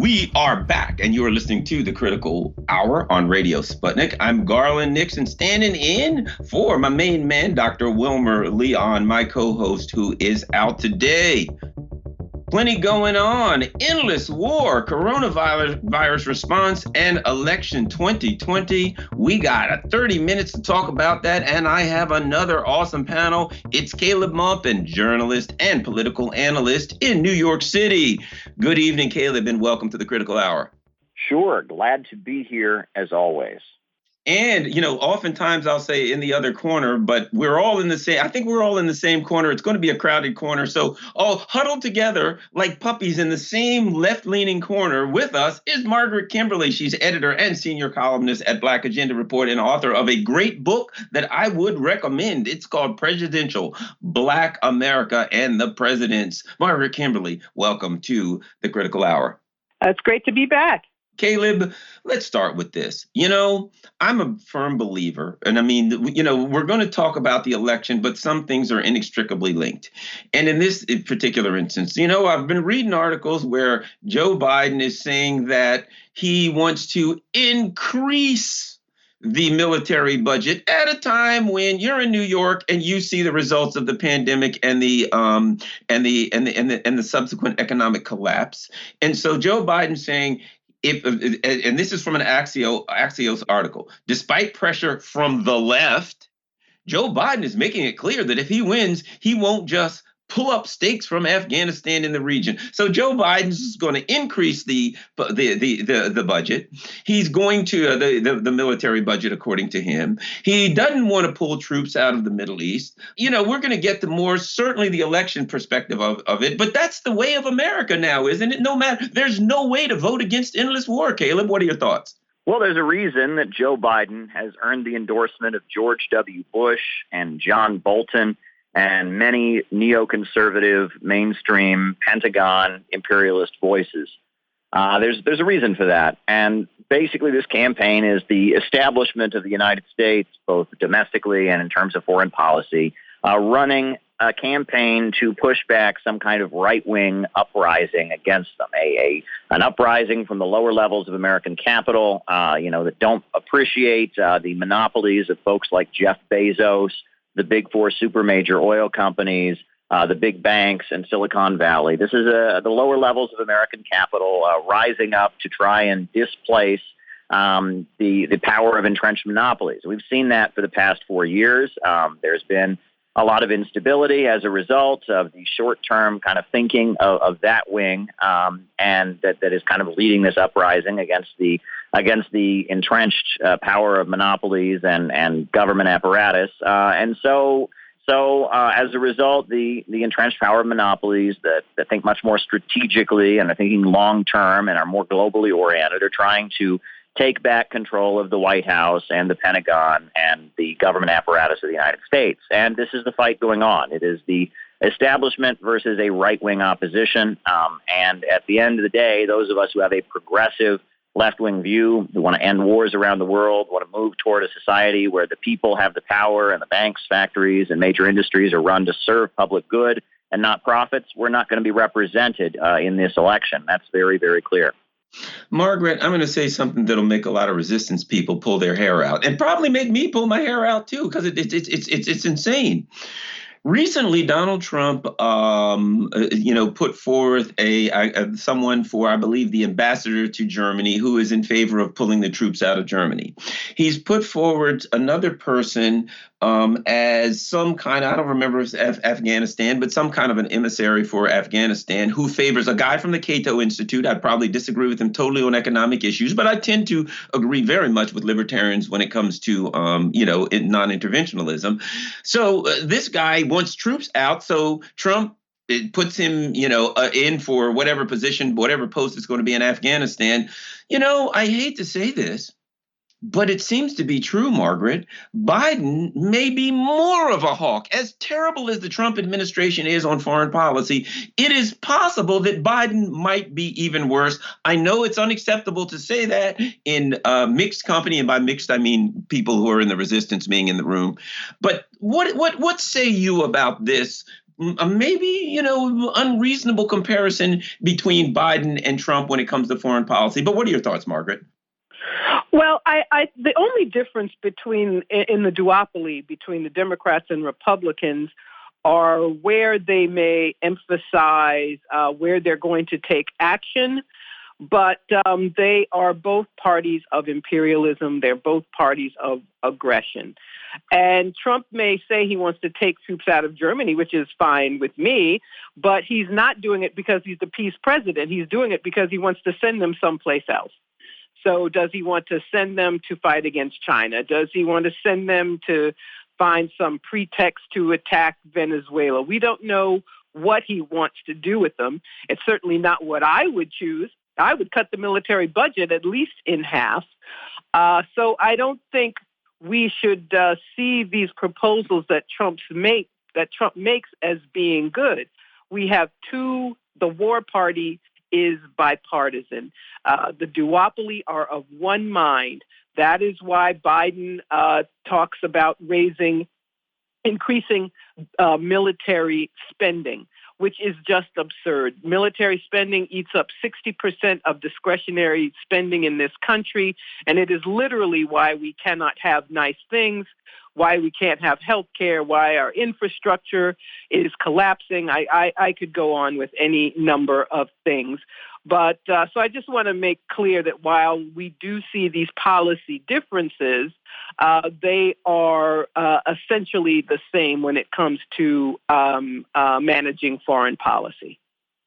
We are back, and you are listening to The Critical Hour on Radio Sputnik. I'm Garland Nixon, standing in for my main man, Dr. Wilmer Leon, my co-host, who is out today. Plenty going on. Endless war, coronavirus response, and election 2020. We got 30 minutes to talk about that, and I have another awesome panel. It's Caleb Maupin, journalist and political analyst in New York City. Good evening, Caleb, and welcome to the Critical Hour. Sure. Glad to be here, as always. And, oftentimes I'll say in the other corner, but we're all in the same, I think we're all in the same corner. It's going to be a crowded corner. So all huddled together like puppies in the same left-leaning corner with us is Margaret Kimberly. She's editor and senior columnist at Black Agenda Report and author of a great book that I would recommend. It's called Presidential: Black America and the Presidents. Margaret Kimberly, welcome to the Critical Hour. It's great to be back. Caleb, let's start with this. I'm a firm believer, and we're going to talk about the election, but some things are inextricably linked. And in this particular instance, I've been reading articles where Joe Biden is saying that he wants to increase the military budget at a time when you're in New York and you see the results of the pandemic and the subsequent economic collapse. And so Joe Biden saying, and this is from an Axios article, despite pressure from the left, Joe Biden is making it clear that if he wins, he won't just pull up stakes from Afghanistan in the region. So Joe Biden is going to increase the budget. He's going to the military budget, according to him. He doesn't want to pull troops out of the Middle East. We're going to get to more, certainly the election perspective of it. But that's the way of America now, isn't it? There's no way to vote against endless war. Caleb, what are your thoughts? Well, there's a reason that Joe Biden has earned the endorsement of George W. Bush and John Bolton and many neoconservative, mainstream, Pentagon, imperialist voices. There's a reason for that. And basically this campaign is the establishment of the United States, both domestically and in terms of foreign policy, running a campaign to push back some kind of right-wing uprising against them, an uprising from the lower levels of American capital, that don't appreciate the monopolies of folks like Jeff Bezos, the big four super major oil companies, the big banks, and Silicon Valley. This is the lower levels of American capital rising up to try and displace the power of entrenched monopolies. We've seen that for the past 4 years. There's been a lot of instability as a result of the short-term kind of thinking of that wing, and that is kind of leading this uprising against the entrenched power of monopolies and government apparatus. So as a result, the entrenched power of monopolies that think much more strategically and are thinking long-term and are more globally oriented are trying to take back control of the White House and the Pentagon and the government apparatus of the United States. And this is the fight going on. It is the establishment versus a right-wing opposition. And at the end of the day, those of us who have a progressive left-wing view, who want to end wars around the world, want to move toward a society where the people have the power and the banks, factories, and major industries are run to serve public good and not profits, we're not going to be represented in this election. That's very, very clear. Margaret, I'm going to say something that'll make a lot of resistance people pull their hair out, and probably make me pull my hair out too, because it's insane. Recently, Donald Trump, put forth someone for, I believe, the ambassador to Germany who is in favor of pulling the troops out of Germany. He's put forward another person as some kind of, I don't remember if it's Afghanistan, but some kind of an emissary for Afghanistan who favors a guy from the Cato Institute. I'd probably disagree with him totally on economic issues, but I tend to agree very much with libertarians when it comes to, non-interventionalism. So this guy wants troops out. So Trump, it puts him, in for whatever position, whatever post it's going to be in Afghanistan. I hate to say this, but it seems to be true, Margaret. Biden may be more of a hawk. As terrible as the Trump administration is on foreign policy, it is possible that Biden might be even worse. I know it's unacceptable to say that in mixed company, and by mixed, I mean people who are in the resistance being in the room. But what say you about this maybe, unreasonable comparison between Biden and Trump when it comes to foreign policy. But what are your thoughts, Margaret? Well, the only difference in the duopoly between the Democrats and Republicans are where they may emphasize where they're going to take action. But they are both parties of imperialism. They're both parties of aggression. And Trump may say he wants to take troops out of Germany, which is fine with me, but he's not doing it because he's the peace president. He's doing it because he wants to send them someplace else. So does he want to send them to fight against China? Does he want to send them to find some pretext to attack Venezuela? We don't know what he wants to do with them. It's certainly not what I would choose. I would cut the military budget at least in half. So I don't think we should see these proposals that Trump makes as being good. We have the war party is bipartisan. The duopoly are of one mind. That is why Biden talks about increasing military spending, which is just absurd. Military spending eats up 60% of discretionary spending in this country, and it is literally why we cannot have nice things, why we can't have health care, why our infrastructure is collapsing. I could go on with any number of things. But so I just want to make clear that while we do see these policy differences, they are essentially the same when it comes to managing foreign policy.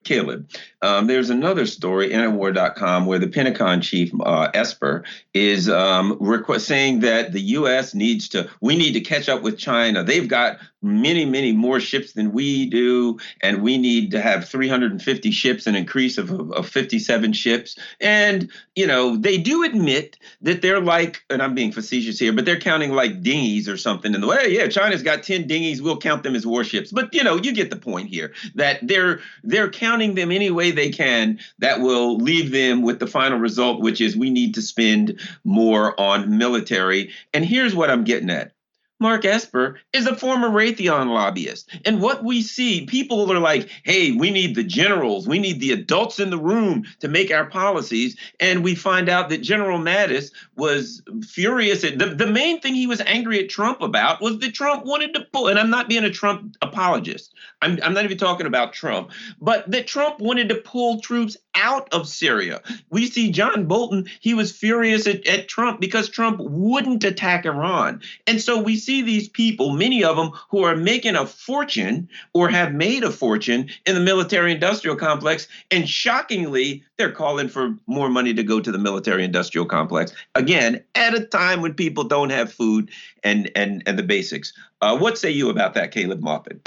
Caleb, there's another story, interwar.com, where the Pentagon chief, Esper, is saying that the U.S. we need to catch up with China. They've got many, many more ships than we do, and we need to have 350 ships, an increase of 57 ships. And, they do admit that they're like, and I'm being facetious here, but they're counting like dinghies or something. And China's got 10 dinghies. We'll count them as warships. But, you get the point here, that they're counting them any way they can that will leave them with the final result, which is we need to spend more on military. And here's what I'm getting at. Mark Esper is a former Raytheon lobbyist. And what we see, people are like, hey, we need the generals. We need the adults in the room to make our policies. And we find out that General Mattis was furious. The main thing he was angry at Trump about was that Trump wanted to pull, and I'm not being a Trump apologist. I'm not even talking about Trump, but that Trump wanted to pull troops out of Syria. We see John Bolton, he was furious at Trump because Trump wouldn't attack Iran. And so we see these people, many of them who are making a fortune or have made a fortune in the military industrial complex. And shockingly, they're calling for more money to go to the military industrial complex. Again, at a time when people don't have food and the basics. What say you about that, Caleb Maupin?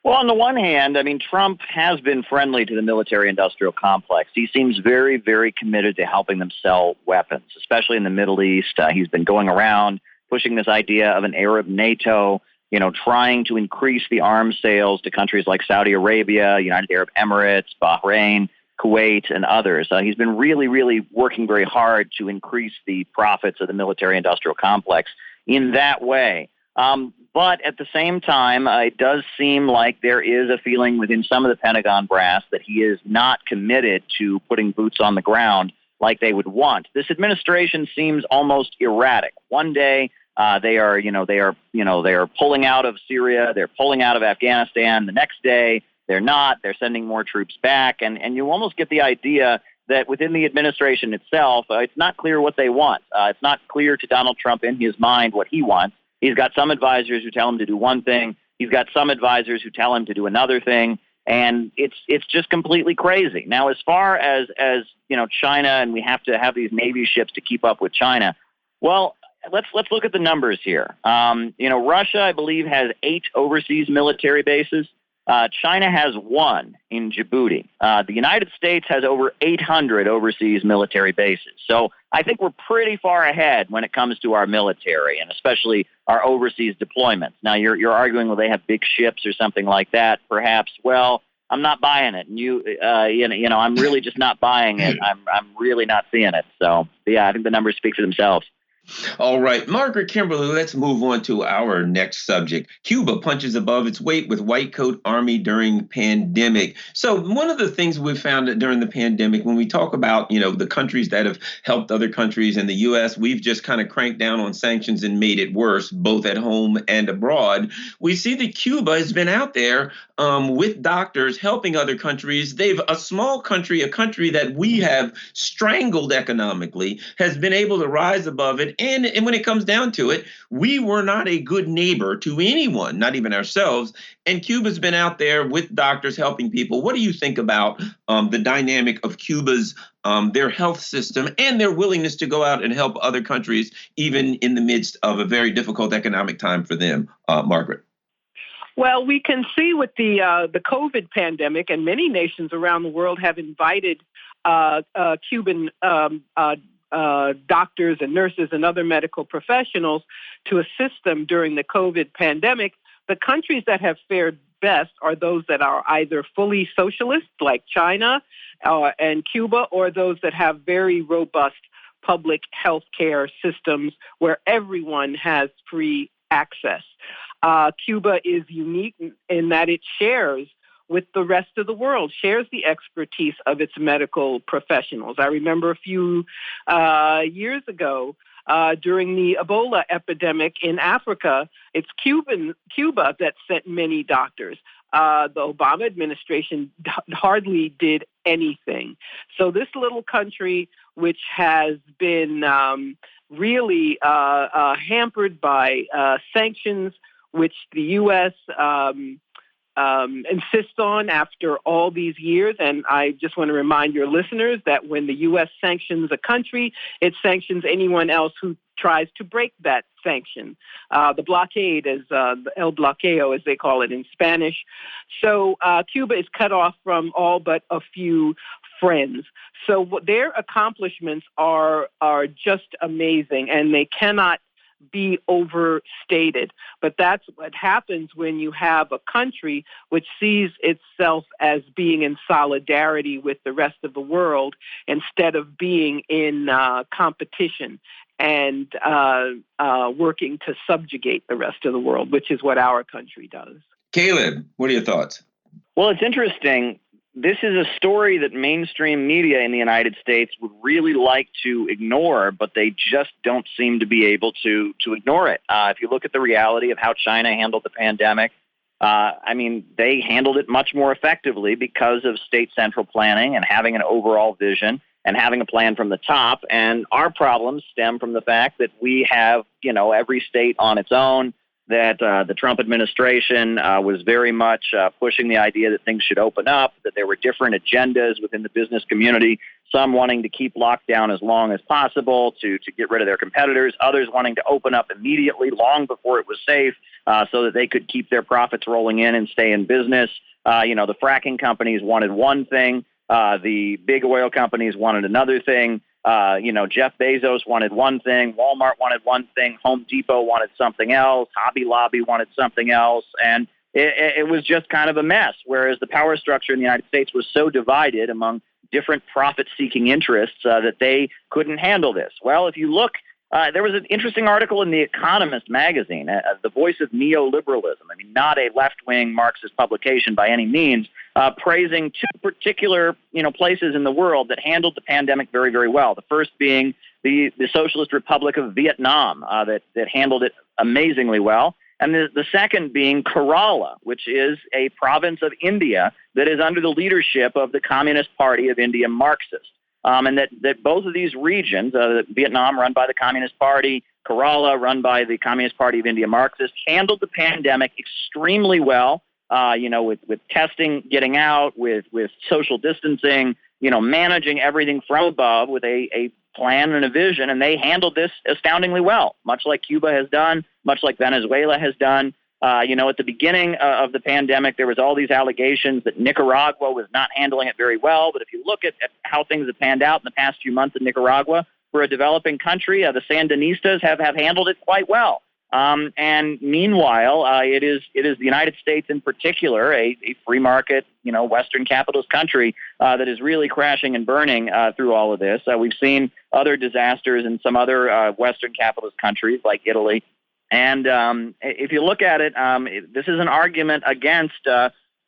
Well, on the one hand, Trump has been friendly to the military-industrial complex. He seems very, very committed to helping them sell weapons, especially in the Middle East. He's been going around pushing this idea of an Arab NATO, trying to increase the arms sales to countries like Saudi Arabia, United Arab Emirates, Bahrain, Kuwait, and others. He's been really, really working very hard to increase the profits of the military-industrial complex in that way. But at the same time, it does seem like there is a feeling within some of the Pentagon brass that he is not committed to putting boots on the ground like they would want. This administration seems almost erratic. One day they are pulling out of Syria, they're pulling out of Afghanistan. The next day they're not. They're sending more troops back, and you almost get the idea that within the administration itself, it's not clear what they want. It's not clear to Donald Trump in his mind what he wants. He's got some advisors who tell him to do one thing. He's got some advisors who tell him to do another thing. And it's just completely crazy. Now, as far as China, and we have to have these Navy ships to keep up with China. Well, let's look at the numbers here. Russia, I believe, has 8 overseas military bases. China has 1 in Djibouti. The United States has over 800 overseas military bases. So I think we're pretty far ahead when it comes to our military, and especially our overseas deployments. Now, you're arguing, well, they have big ships or something like that, perhaps. Well, I'm not buying it. And I'm really just not buying it. I'm really not seeing it. So, yeah, I think the numbers speak for themselves. All right, Margaret Kimberly, let's move on to our next subject. Cuba punches above its weight with white coat army during pandemic. So one of the things we found that during the pandemic, when we talk about, the countries that have helped other countries and the U.S., we've just kind of cranked down on sanctions and made it worse, both at home and abroad. We see that Cuba has been out there with doctors helping other countries. They've a small country, a country that we have strangled economically, has been able to rise above it. And when it comes down to it, we were not a good neighbor to anyone, not even ourselves. And Cuba's been out there with doctors helping people. What do you think about the dynamic of Cuba's their health system and their willingness to go out and help other countries, even in the midst of a very difficult economic time for them, Margaret? Well, we can see with the COVID pandemic, and many nations around the world have invited Cuban doctors and nurses and other medical professionals to assist them during the COVID pandemic. The countries that have fared best are those that are either fully socialist, like China and Cuba, or those that have very robust public health care systems where everyone has free access. Cuba is unique in that it shares with the rest of the world, shares the expertise of its medical professionals. I remember a few years ago during the Ebola epidemic in Africa, it's Cuba that sent many doctors. The Obama administration hardly did anything. So this little country, which has been really hampered by sanctions, which the U.S. Insists on after all these years. And I just want to remind your listeners that when the U.S. sanctions a country, it sanctions anyone else who tries to break that sanction. The blockade is el bloqueo, as they call it in Spanish. So Cuba is cut off from all but a few friends. So their accomplishments are just amazing, and they cannot be overstated. But that's what happens when you have a country which sees itself as being in solidarity with the rest of the world instead of being in competition and working to subjugate the rest of the world, which is what our country does. Caleb, what are your thoughts? Well, it's interesting. This is a story that mainstream media in the United States would really like to ignore, but they just don't seem to be able to ignore it. If you look at the reality of how China handled the pandemic, they handled it much more effectively because of state central planning and having an overall vision and having a plan from the top. And our problems stem from the fact that we have, every state on its own, that the Trump administration was very much pushing the idea that things should open up, that there were different agendas within the business community, some wanting to keep lockdown as long as possible to get rid of their competitors, others wanting to open up immediately long before it was safe so that they could keep their profits rolling in and stay in business. The fracking companies wanted one thing. The big oil companies wanted another thing. Jeff Bezos wanted one thing, Walmart wanted one thing, Home Depot wanted something else, Hobby Lobby wanted something else, and it was just kind of a mess, whereas the power structure in the United States was so divided among different profit-seeking interests that they couldn't handle this. Well, if you look, there was an interesting article in The Economist magazine, the voice of neoliberalism, not a left-wing Marxist publication by any means, praising two particular places in the world that handled the pandemic very, very well. The first being the Socialist Republic of Vietnam that handled it amazingly well. And the second being Kerala, which is a province of India that is under the leadership of the Communist Party of India Marxist. And that both of these regions, Vietnam run by the Communist Party, Kerala run by the Communist Party of India Marxist, handled the pandemic extremely well, with testing, getting out, with social distancing, managing everything from above with a plan and a vision. And they handled this astoundingly well, much like Cuba has done, much like Venezuela has done. At the beginning of the pandemic, there was all these allegations that Nicaragua was not handling it very well. But if you look at how things have panned out in the past few months in Nicaragua, for a developing country, the Sandinistas have handled it quite well. And meanwhile, it is the United States in particular, a free market, Western capitalist country that is really crashing and burning through all of this. We've seen other disasters in some other Western capitalist countries like Italy. And if you look at it, this is an argument against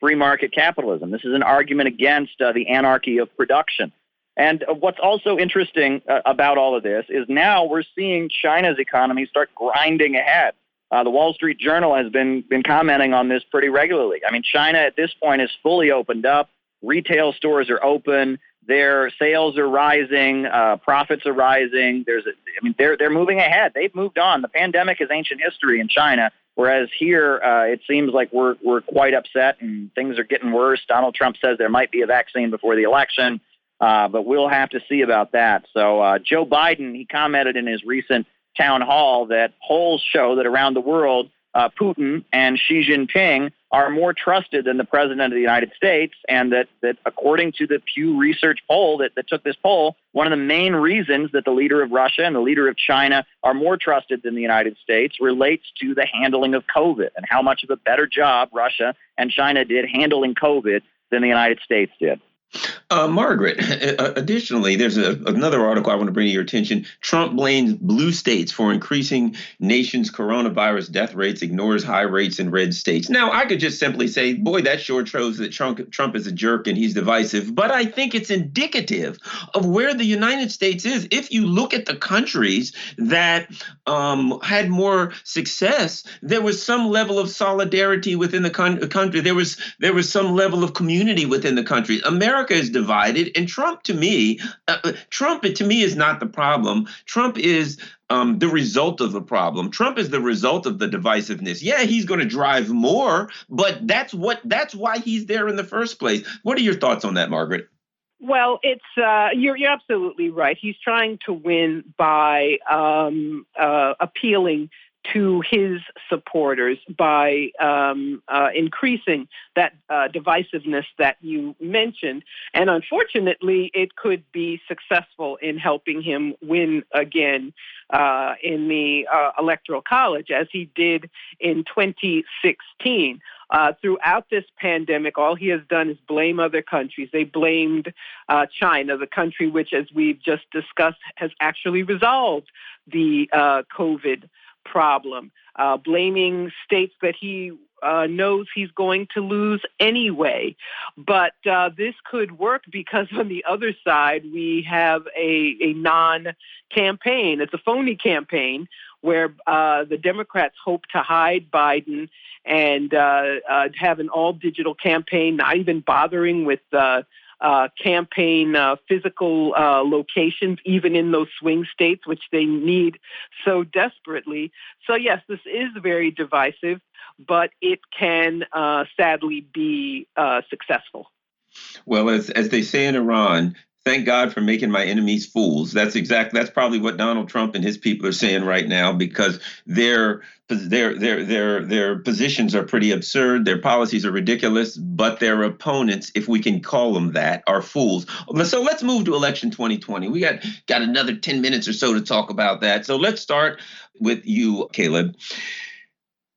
free market capitalism. This is an argument against the anarchy of production. And what's also interesting about all of this is now we're seeing China's economy start grinding ahead. The Wall Street Journal has been commenting on this pretty regularly. I mean, China at this point is fully opened up. Retail stores are open. Their sales are rising. Profits are rising. They're moving ahead. They've moved on. The pandemic is ancient history in China, whereas here it seems like we're quite upset and things are getting worse. Donald Trump says there might be a vaccine before the election. But we'll have to see about that. So Joe Biden, he commented in his recent town hall that polls show that around the world, Putin and Xi Jinping are more trusted than the president of the United States. And that according to the Pew Research poll that took this poll, one of the main reasons that the leader of Russia and the leader of China are more trusted than the United States relates to the handling of COVID and how much of a better job Russia and China did handling COVID than the United States did. Margaret, additionally, there's another article I want to bring to your attention. Trump blames blue states for increasing nation's coronavirus death rates, ignores high rates in red states. Now, I could just simply say, boy, that sure shows that Trump is a jerk and he's divisive. But I think it's indicative of where the United States is. If you look at the countries that had more success, there was some level of solidarity within the country. There was some level of community within the country. America is divided, and Trump to me is not the problem. Trump is the result of the problem. Trump is the result of the divisiveness. Yeah, he's going to drive more, but that's why he's there in the first place. What are your thoughts on that, Margaret? Well, it's you're absolutely right. He's trying to win by appealing to his supporters by increasing that divisiveness that you mentioned. And unfortunately, it could be successful in helping him win again in the Electoral College, as he did in 2016. Throughout this pandemic, all he has done is blame other countries. They blamed China, the country which, as we've just discussed, has actually resolved the COVID problem, blaming states that he knows he's going to lose anyway. But this could work because on the other side, we have a non-campaign. It's a phony campaign where the Democrats hope to hide Biden and have an all-digital campaign, not even bothering with campaign physical locations, even in those swing states, which they need so desperately. So, yes, this is very divisive, but it can sadly be successful. Well, as they say in Iran, thank God for making my enemies fools. That's probably what Donald Trump and his people are saying right now, because their positions are pretty absurd. Their policies are ridiculous, but their opponents, if we can call them that, are fools. So let's move to election 2020. We got another 10 minutes or so to talk about that. So let's start with you, Caleb.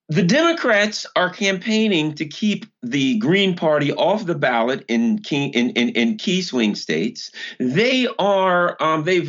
The Democrats are campaigning to keep the Green Party off the ballot in key swing states. They've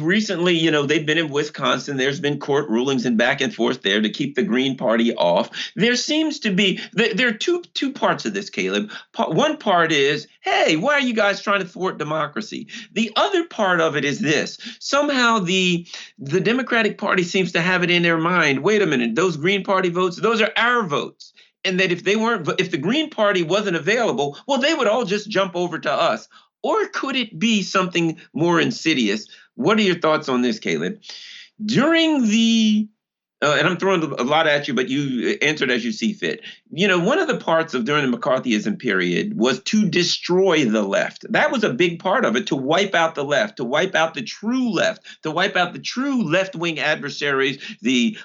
recently, they've been in Wisconsin. There's been court rulings and back and forth there to keep the Green Party off. There seems to be, there are two parts of this, Caleb. One part is, hey, why are you guys trying to thwart democracy? The other part of it is this. Somehow the Democratic Party seems to have it in their mind. Wait a minute, those Green Party votes, those are our votes. And that if the Green Party wasn't available, well, they would all just jump over to us. Or could it be something more insidious? What are your thoughts on this, Caleb? During the and I'm throwing a lot at you, but you answered as you see fit. One of the parts of during the McCarthyism period was to destroy the left. That was a big part of it, to wipe out the left, to wipe out the true left, to wipe out the true left-wing adversaries, the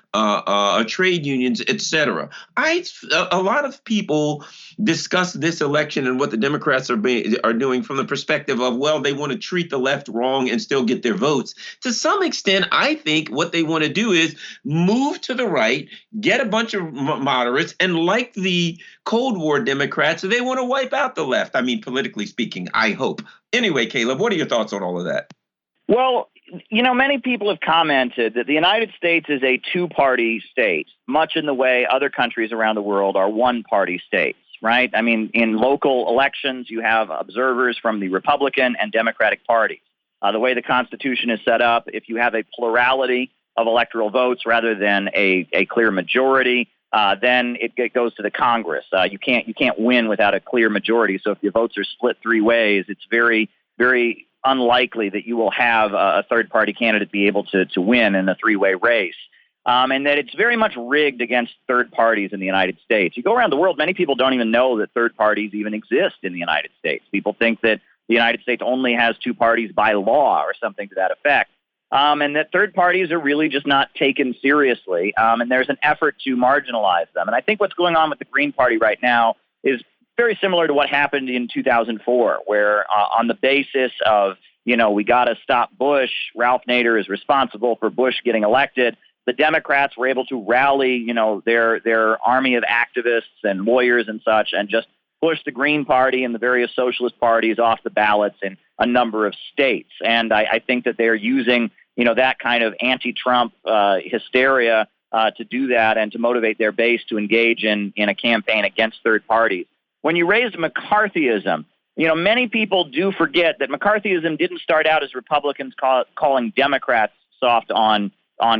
trade unions, etc. A lot of people discuss this election and what the Democrats are doing from the perspective of, well, they want to treat the left wrong and still get their votes. To some extent, I think what they want to do is move move to the right, get a bunch of moderates, and like the Cold War Democrats, they want to wipe out the left. I mean, politically speaking, I hope. Anyway, Caleb, what are your thoughts on all of that? Well, many people have commented that the United States is a two-party state, much in the way other countries around the world are one-party states, right? I mean, in local elections, you have observers from the Republican and Democratic parties. The way the Constitution is set up, if you have a plurality of electoral votes rather than a clear majority, then it goes to the Congress. You can't win without a clear majority. So if your votes are split three ways, it's very, very unlikely that you will have a third-party candidate be able to win in a three-way race. And that it's very much rigged against third parties in the United States. You go around the world, many people don't even know that third parties even exist in the United States. People think that the United States only has two parties by law or something to that effect. And that third parties are really just not taken seriously. And there's an effort to marginalize them. And I think what's going on with the Green Party right now is very similar to what happened in 2004, where on the basis of, we got to stop Bush, Ralph Nader is responsible for Bush getting elected. The Democrats were able to rally, their army of activists and lawyers and such, and just push the Green Party and the various socialist parties off the ballots in a number of states. And I think that they're using, that kind of anti-Trump hysteria to do that and to motivate their base to engage in a campaign against third parties. When you raised McCarthyism, many people do forget that McCarthyism didn't start out as Republicans calling Democrats soft on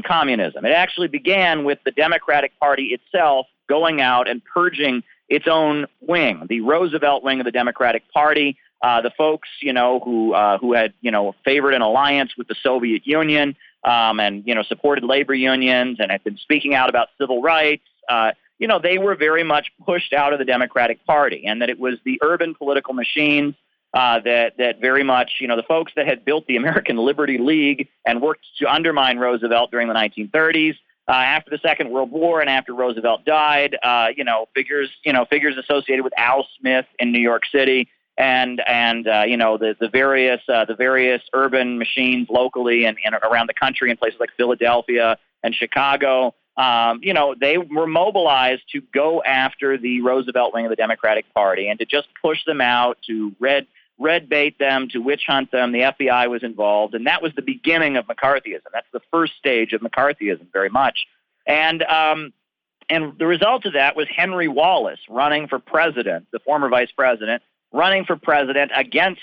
communism. It actually began with the Democratic Party itself going out and purging its own wing, the Roosevelt wing of the Democratic Party, the folks, who had, favored an alliance with the Soviet Union and, supported labor unions and had been speaking out about civil rights. They were very much pushed out of the Democratic Party, and that it was the urban political machines that very much, the folks that had built the American Liberty League and worked to undermine Roosevelt during the 1930s, after the Second World War and after Roosevelt died, figures associated with Al Smith in New York City and the various urban machines locally and around the country in places like Philadelphia and Chicago. They were mobilized to go after the Roosevelt wing of the Democratic Party and to just push them out, to red bait them, to witch hunt them. The FBI was involved, and that was the beginning of McCarthyism. That's the first stage of McCarthyism, very much. And the result of that was Henry Wallace running for president, the former vice president, running for president against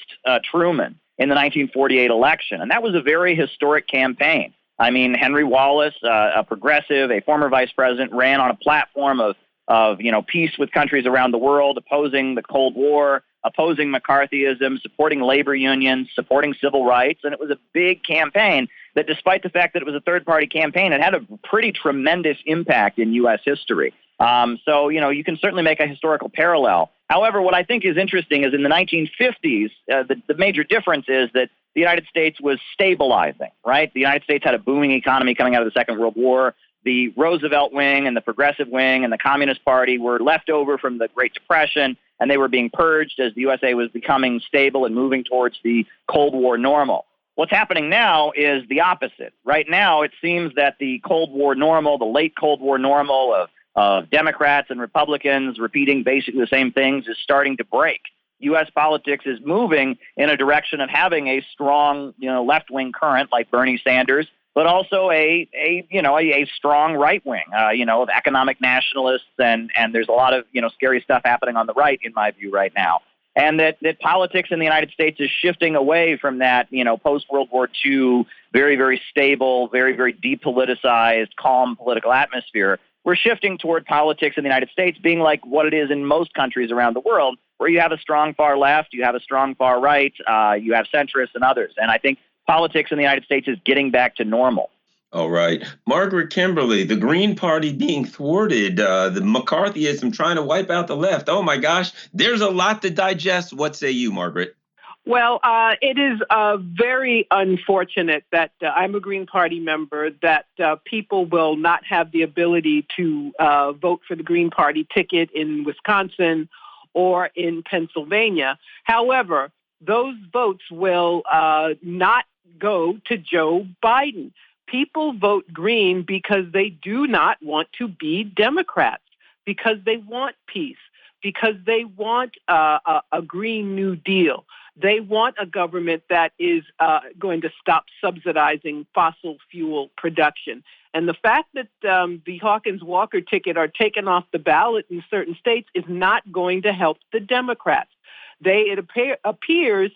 Truman in the 1948 election. And that was a very historic campaign. I mean, Henry Wallace, a progressive, a former vice president, ran on a platform of peace with countries around the world, opposing the Cold War, opposing McCarthyism, supporting labor unions, supporting civil rights. And it was a big campaign that, despite the fact that it was a third-party campaign, it had a pretty tremendous impact in U.S. history. So, you can certainly make a historical parallel. However, what I think is interesting is in the 1950s, the major difference is that the United States was stabilizing, right? The United States had a booming economy coming out of the Second World War. The Roosevelt wing and the progressive wing and the Communist Party were left over from the Great Depression, and they were being purged as the USA was becoming stable and moving towards the Cold War normal. What's happening now is the opposite. Right now, it seems that the Cold War normal, the late Cold War normal of Democrats and Republicans repeating basically the same things is starting to break. U.S. politics is moving in a direction of having a strong, left-wing current like Bernie Sanders, but also a strong right wing, of economic nationalists, and there's a lot of scary stuff happening on the right, in my view, right now, and that politics in the United States is shifting away from that post World War II very, very stable, very, very depoliticized, calm political atmosphere. We're shifting toward politics in the United States being like what it is in most countries around the world, where you have a strong far left, you have a strong far right, you have centrists and others, and I think politics in the United States is getting back to normal. All right. Margaret Kimberly, the Green Party being thwarted, the McCarthyism trying to wipe out the left. Oh, my gosh, there's a lot to digest. What say you, Margaret? Well, it is very unfortunate that I'm a Green Party member, that people will not have the ability to vote for the Green Party ticket in Wisconsin or in Pennsylvania. However, those votes will not go to Joe Biden. People vote Green because they do not want to be Democrats, because they want peace, because they want a Green New Deal. They want a government that is going to stop subsidizing fossil fuel production. And the fact that the Hawkins-Walker ticket are taken off the ballot in certain states is not going to help the Democrats. They, it appears,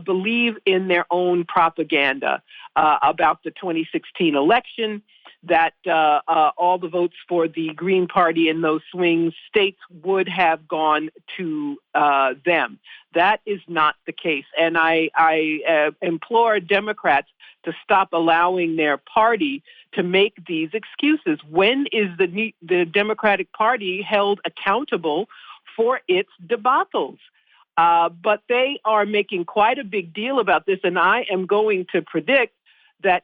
believe in their own propaganda about the 2016 election, that all the votes for the Green Party in those swing states would have gone to them. That is not the case. And I implore Democrats to stop allowing their party to make these excuses. When is the Democratic Party held accountable for its debacles? But they are making quite a big deal about this, and I am going to predict that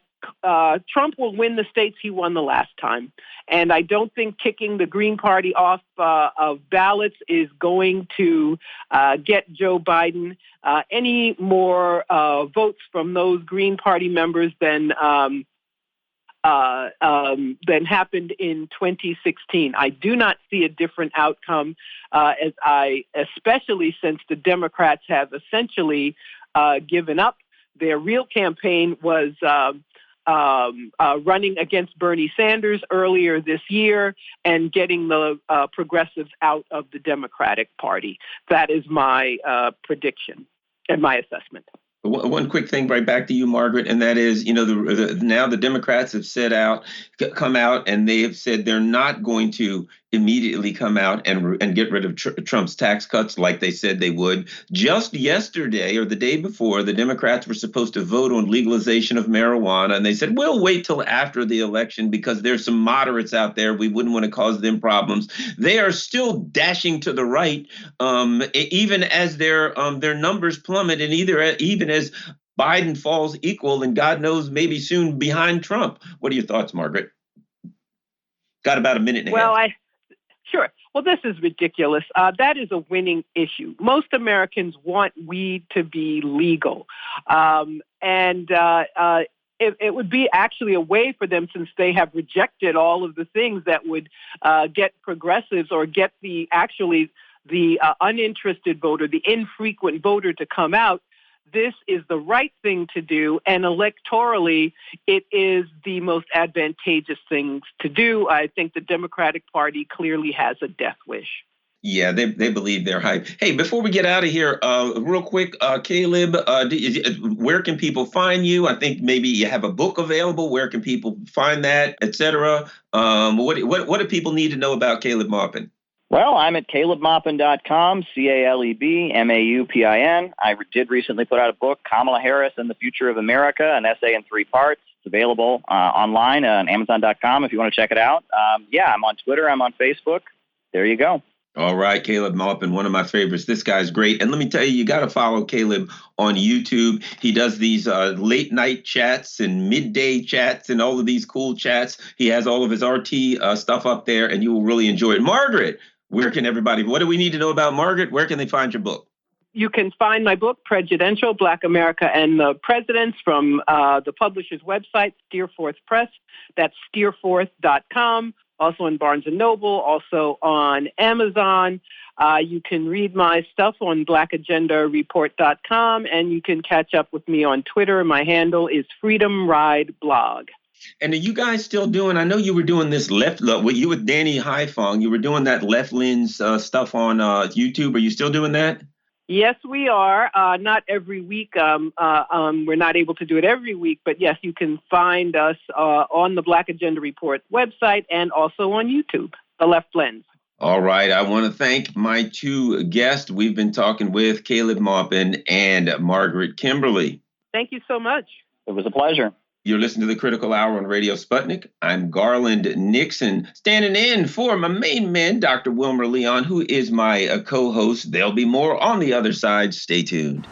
Trump will win the states he won the last time. And I don't think kicking the Green Party off of ballots is going to get Joe Biden any more votes from those Green Party members than happened in 2016. I do not see a different outcome, especially since the Democrats have essentially given up. Their real campaign was running against Bernie Sanders earlier this year and getting the progressives out of the Democratic Party. That is my prediction and my assessment. One quick thing right back to you, Margaret, and that is, now the Democrats have come out and they have said they're not going to immediately come out and get rid of Trump's tax cuts like they said they would. Just yesterday or the day before, the Democrats were supposed to vote on legalization of marijuana, and they said, we'll wait till after the election because there's some moderates out there. We wouldn't want to cause them problems. They are still dashing to the right, even as their numbers plummet, and even as Biden falls equal, and God knows maybe soon behind Trump. What are your thoughts, Margaret? Got about a minute and a half. Sure. Well, this is ridiculous. That is a winning issue. Most Americans want weed to be legal. It would be actually a way for them, since they have rejected all of the things that would get progressives or get the uninterested voter, the infrequent voter to come out. This is the right thing to do, and electorally, it is the most advantageous thing to do. I think the Democratic Party clearly has a death wish. Yeah, they believe they're hype. Hey, before we get out of here, real quick, Caleb, where can people find you? I think maybe you have a book available. Where can people find that, et cetera? What do people need to know about Caleb Maupin? Well, I'm at calebmaupin.com, CalebMaupin. I did recently put out a book, Kamala Harris and the Future of America, an essay in 3 parts. It's available online on Amazon.com if you want to check it out. I'm on Twitter. I'm on Facebook. There you go. All right, Caleb Maupin, one of my favorites. This guy's great. And let me tell you, you got to follow Caleb on YouTube. He does these late night chats and midday chats and all of these cool chats. He has all of his RT stuff up there, and you will really enjoy it. Margaret, what do we need to know about Margaret? Where can they find your book? You can find my book, Presidential, Black America and the Presidents, from the publisher's website, Steerforth Press. That's steerforth.com. Also in Barnes & Noble, also on Amazon. You can read my stuff on blackagendareport.com, and you can catch up with me on Twitter. My handle is Freedom Ride Blog. And are you guys still doing, I know you were doing this you with Danny Haifong, you were doing that Left Lens stuff on YouTube. Are you still doing that? Yes, we are. Not every week. We're not able to do it every week, but yes, you can find us on the Black Agenda Report website and also on YouTube, The Left Lens. All right. I want to thank my 2 guests. We've been talking with Caleb Maupin and Margaret Kimberly. Thank you so much. It was a pleasure. You're listening to the Critical Hour on Radio Sputnik. I'm Garland Nixon, standing in for my main man, Dr. Wilmer Leon, who is my co-host. There'll be more on the other side. Stay tuned.